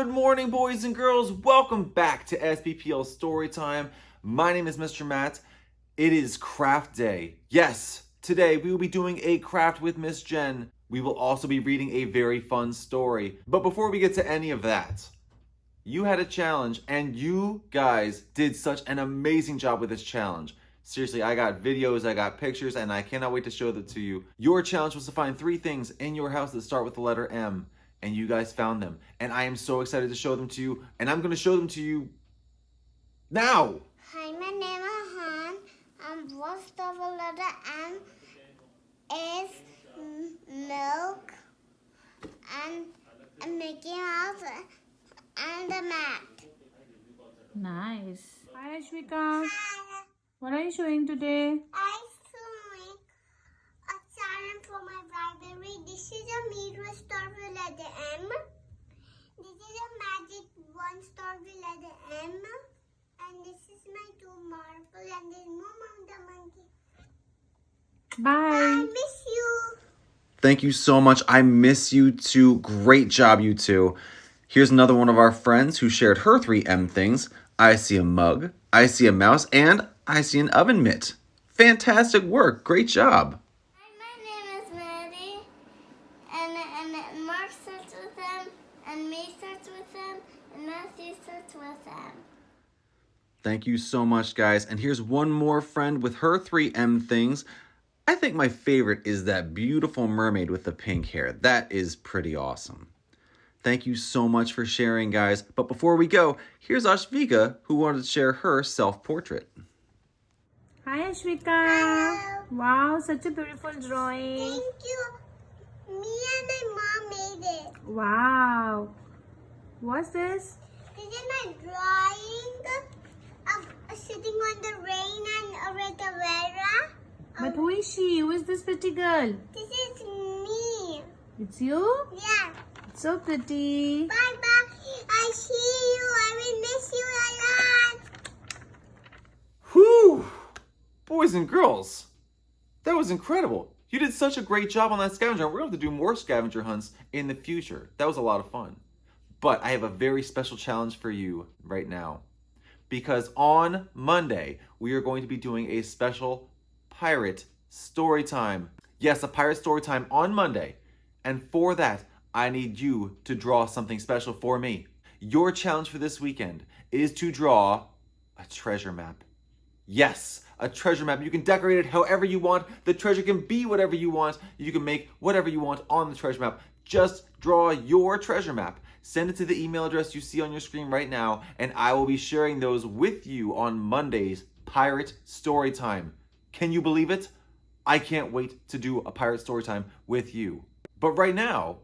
Good morning, boys and girls. Welcome back to SBPL Storytime. My name is Mr. Matt. It is craft day. Yes, today we will be doing a craft with Miss Jen. We will also be reading a very fun story. But before we get to any of that, you had a challenge and you guys did such an amazing job with this challenge. Seriously, I got videos, I got pictures, and I cannot wait to show them to you. Your challenge was to find 3 things in your house that start with the letter M. And you guys found them. And I am so excited to show them to you. And I'm going to show them to you now. Hi, my name is Han. What's the letter M is milk and Mickey Mouse and the mat. Nice. Hi Ashwika. What are you showing today? I'm showing a challenge for my library. This is a mirror star with letter M. This is a magic one star with letter M. And this is my 2 marble and there's Mom the monkey. Bye. I miss you. Thank you so much. I miss you too. Great job, you two. Here's another one of our friends who shared her 3 M things. I see a mug, I see a mouse, and I see an oven mitt. Fantastic work. Great job. Hi, my name is Maddie. And Mark starts with M. And me starts with M. And Matthew starts with M. Thank you so much, guys. And here's one more friend with her 3 M things. I think my favorite is that beautiful mermaid with the pink hair. That is pretty awesome. Thank you so much for sharing, guys. But before we go, here's Ashvika, who wanted to share her self-portrait. Hi Ashwika. Hello. Wow, such a beautiful drawing. Thank you. Me and my mom made it. Wow. What's this? This is my drawing of sitting on the rain and with the Vera. But who is she? Who is this pretty girl? This is me. It's you? Yeah. It's so pretty. Bye bye. I see you. I will miss you a lot. Whew! Boys and girls, that was incredible. You did such a great job on that scavenger hunt. We're going to have to do more scavenger hunts in the future. That was a lot of fun. But I have a very special challenge for you right now. Because on Monday, we are going to be doing a special pirate story time. Yes, a pirate story time on Monday. And for that, I need you to draw something special for me. Your challenge for this weekend is to draw a treasure map. Yes, a treasure map. You can decorate it however you want. The treasure can be whatever you want. You can make whatever you want on the treasure map. Just draw your treasure map. Send it to the email address you see on your screen right now, and I will be sharing those with you on Monday's Pirate Story Time. Can you believe it? I can't wait to do a Pirate Story Time with you. But right now,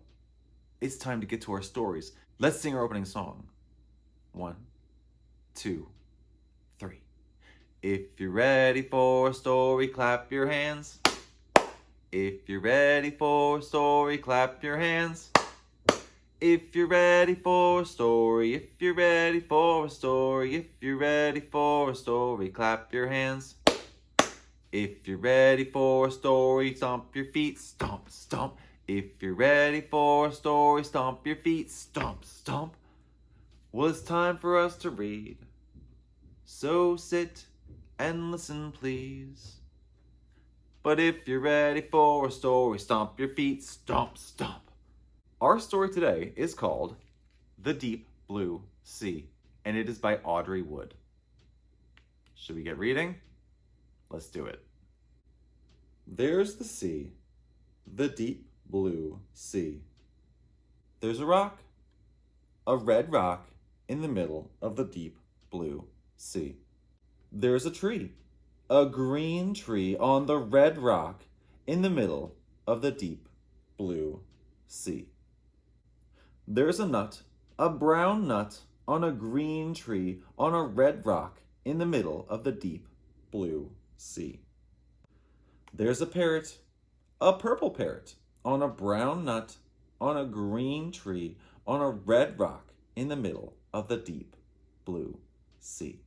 it's time to get to our stories. Let's sing our opening song. 1, 2, 3. If you're ready for a story, clap your hands. If you're ready for a story, clap your hands. If you're ready for a story, if you're ready for a story, if you're ready for a story, clap your hands. If you're ready for a story, stomp your feet, stomp, stomp. If you're ready for a story, stomp your feet, stomp, stomp. Well, it's time for us to read. So sit and listen, please. But if you're ready for a story, stomp your feet, stomp, stomp. Our story today is called The Deep Blue Sea, and it is by Audrey Wood. Should we get reading? Let's do it. There's the sea, the deep blue sea. There's a red rock in the middle of the deep blue sea. There's a tree, a green tree on the red rock in the middle of the deep blue sea. There's a nut, a brown nut on a green tree on a red rock in the middle of the deep blue sea. There's a parrot, a purple parrot on a brown nut on a green tree on a red rock in the middle of the deep blue sea.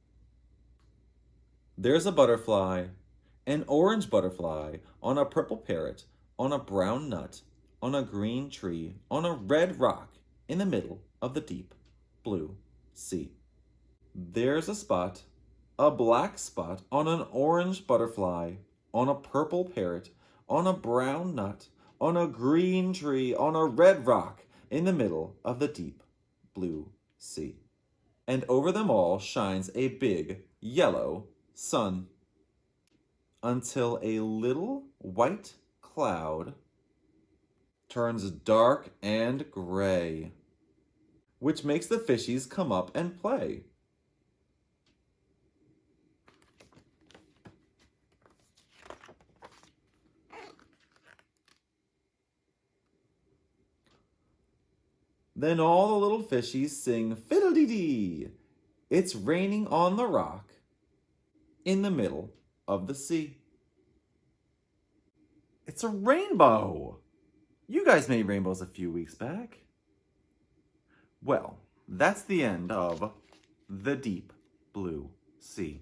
There's a butterfly, an orange butterfly on a purple parrot on a brown nut on a green tree on a red rock in the middle of the deep blue sea. There's a black spot on an orange butterfly, on a purple parrot, on a brown nut, on a green tree, on a red rock in the middle of the deep blue sea. And over them all shines a big yellow sun, until a little white cloud turns dark and gray, which makes the fishies come up and play. Then all the little fishies sing fiddle-dee-dee. It's raining on the rock in the middle of the sea. It's a rainbow. You guys made rainbows a few weeks back. Well, that's the end of the deep blue sea.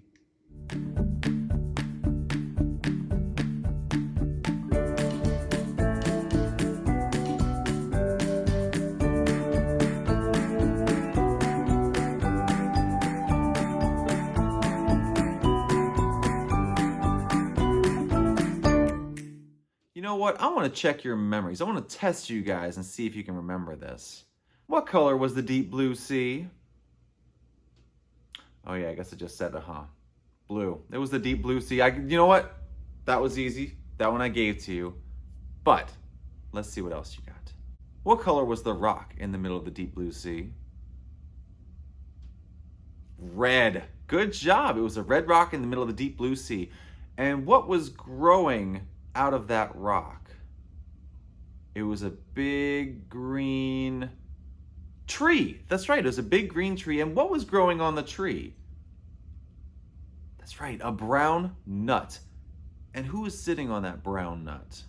You know what? I want to check your memories. I want to test you guys and see if you can remember this. What color was the deep blue sea? Oh yeah, I guess I just said it, huh? Blue. It was the deep blue sea. You know what? That was easy. That one I gave to you. But let's see what else you got. What color was the rock in the middle of the deep blue sea? Red. Good job. It was a red rock in the middle of the deep blue sea. And what was growing out of that rock? It was a big green tree. That's right, it was a big green tree. And what was growing on the tree? That's right, a brown nut. And who was sitting on that brown nut?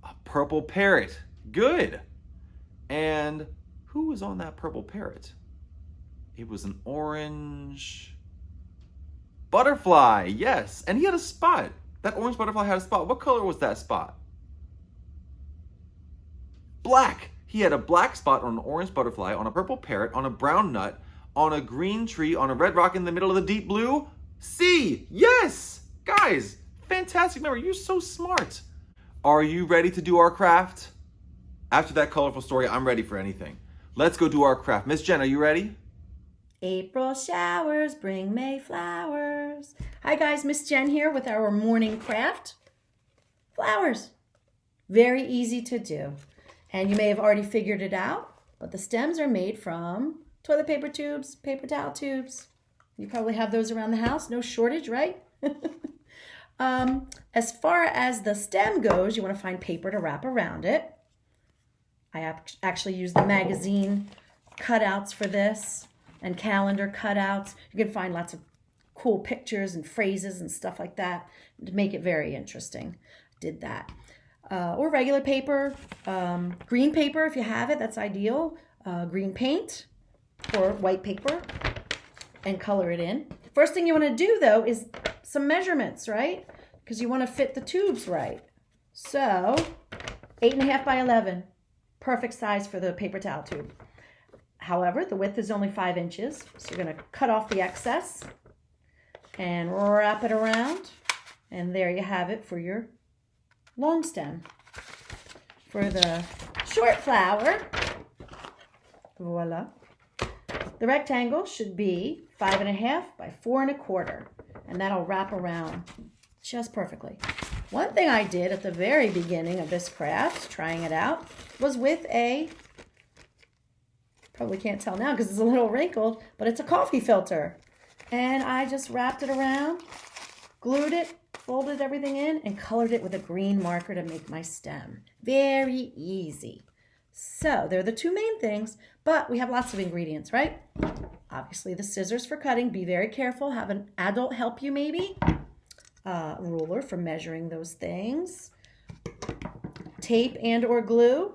A purple parrot. Good. And who was on that purple parrot? It was an orange butterfly. Yes, and he had a spot. That orange butterfly had a spot. What color was that spot? Black. He had a black spot on an orange butterfly, on a purple parrot, on a brown nut, on a green tree, on a red rock in the middle of the deep blue sea. Yes! Guys, fantastic memory. You're so smart. Are you ready to do our craft? After that colorful story, I'm ready for anything. Let's go do our craft. Miss Jen, are you ready? April showers bring May flowers. Hi guys, Miss Jen here with our morning craft. Flowers. Very easy to do. And you may have already figured it out, but the stems are made from toilet paper tubes, paper towel tubes. You probably have those around the house. No shortage, right? As far as the stem goes, you want to find paper to wrap around it. I actually use the magazine cutouts for this and calendar cutouts. You can find lots of cool pictures and phrases and stuff like that to make it very interesting. Did that. Or regular paper, green paper if you have it, that's ideal. Green paint or white paper and color it in. First thing you want to do though is some measurements, right? Because you want to fit the tubes right. So 8.5 by 11, perfect size for the paper towel tube. However, the width is only 5 inches, so you're going to cut off the excess and wrap it around, and there you have it for your long stem. For the short flower, voila, the rectangle should be 5.5 by 4.25, and that'll wrap around just perfectly. One thing I did at the very beginning of this craft, trying it out, was with a, probably can't tell now because it's a little wrinkled, but it's a coffee filter. And I just wrapped it around, glued it, folded everything in, and colored it with a green marker to make my stem. Very easy. So they're the two main things, but we have lots of ingredients, right? Obviously the scissors for cutting. Be very careful. Have an adult help you maybe. Ruler for measuring those things. Tape and or glue.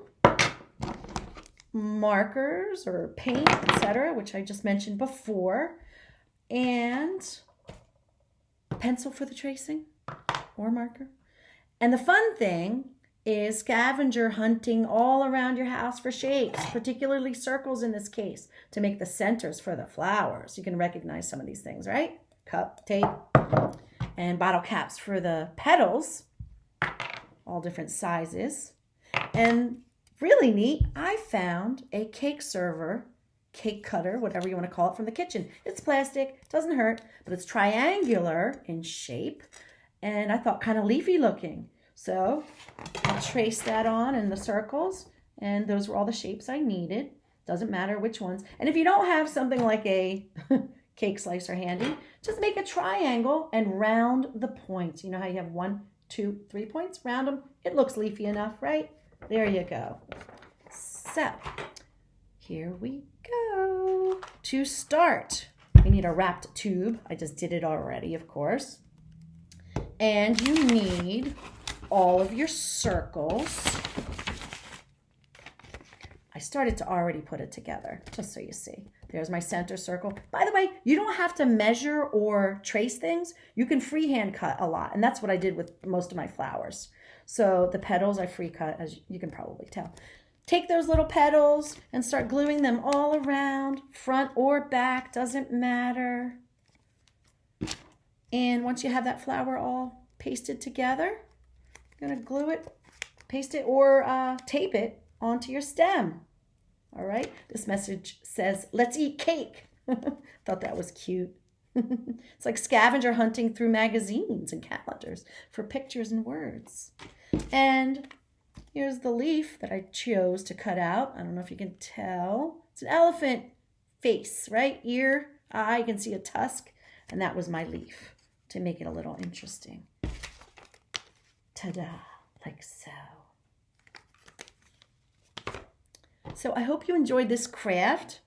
Markers or paint, etc., which I just mentioned before. And a pencil for the tracing or marker. And the fun thing is scavenger hunting all around your house for shapes, particularly circles in this case, to make the centers for the flowers. You can recognize some of these things, right? Cup, tape, and bottle caps for the petals, all different sizes. And really neat, I found a cake server, cake cutter, whatever you want to call it, from the kitchen. It's plastic, doesn't hurt, but it's triangular in shape, and I thought kind of leafy looking. So I traced that on in the circles, and those were all the shapes I needed. Doesn't matter which ones. And if you don't have something like a cake slicer handy, just make a triangle and round the points. You know how you have 1, 2, 3 points? Round them. It looks leafy enough, right? There you go. So here we go. To start, we need a wrapped tube. I just did it already, of course. And you need all of your circles. I started to already put it together, just so you see. There's my center circle. By the way, you don't have to measure or trace things. You can freehand cut a lot, and that's what I did with most of my flowers. So the petals I free cut, as you can probably tell. Take those little petals and start gluing them all around, front or back, doesn't matter. And once you have that flower all pasted together, you're going to glue it, paste it, or tape it onto your stem. All right, this message says, let's eat cake. Thought that was cute. It's like scavenger hunting through magazines and calendars for pictures and words. And here's the leaf that I chose to cut out. I don't know if you can tell. It's an elephant face, right? Ear, eye, you can see a tusk. And that was my leaf to make it a little interesting. Ta-da, like so. So I hope you enjoyed this craft.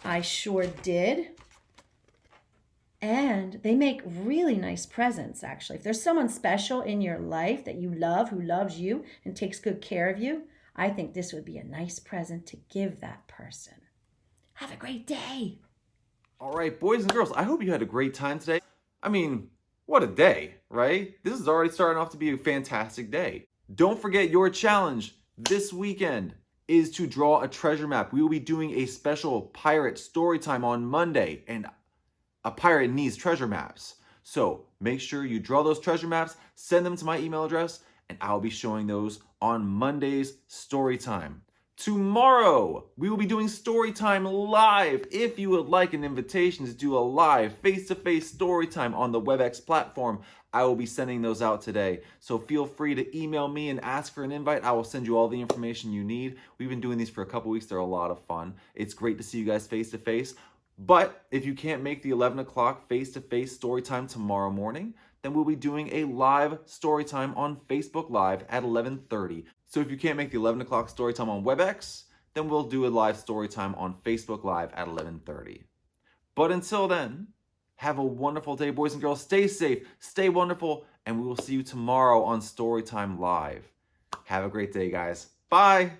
I sure did. And they make really nice presents, actually. If there's someone special in your life that you love, who loves you and takes good care of you, I think this would be a nice present to give that person. Have a great day. All right, boys and girls, I hope you had a great time today. I mean, what a day, right? This is already starting off to be a fantastic day. Don't forget your challenge this weekend is to draw a treasure map. We will be doing a special pirate story time on Monday, and a pirate needs treasure maps. So make sure you draw those treasure maps, send them to my email address, and I'll be showing those on Monday's story time. Tomorrow, we will be doing story time live. If you would like an invitation to do a live face-to-face story time on the WebEx platform, I will be sending those out today. So feel free to email me and ask for an invite. I will send you all the information you need. We've been doing these for a couple weeks. They're a lot of fun. It's great to see you guys face-to-face. But if you can't make the 11 o'clock face-to-face story time tomorrow morning, then we'll be doing a live story time on Facebook Live at 11:30. So if you can't make the 11 o'clock story time on WebEx, then we'll do a live story time on Facebook Live at 11:30. But until then, have a wonderful day, boys and girls. Stay safe, stay wonderful, and we will see you tomorrow on Storytime Live. Have a great day, guys. Bye.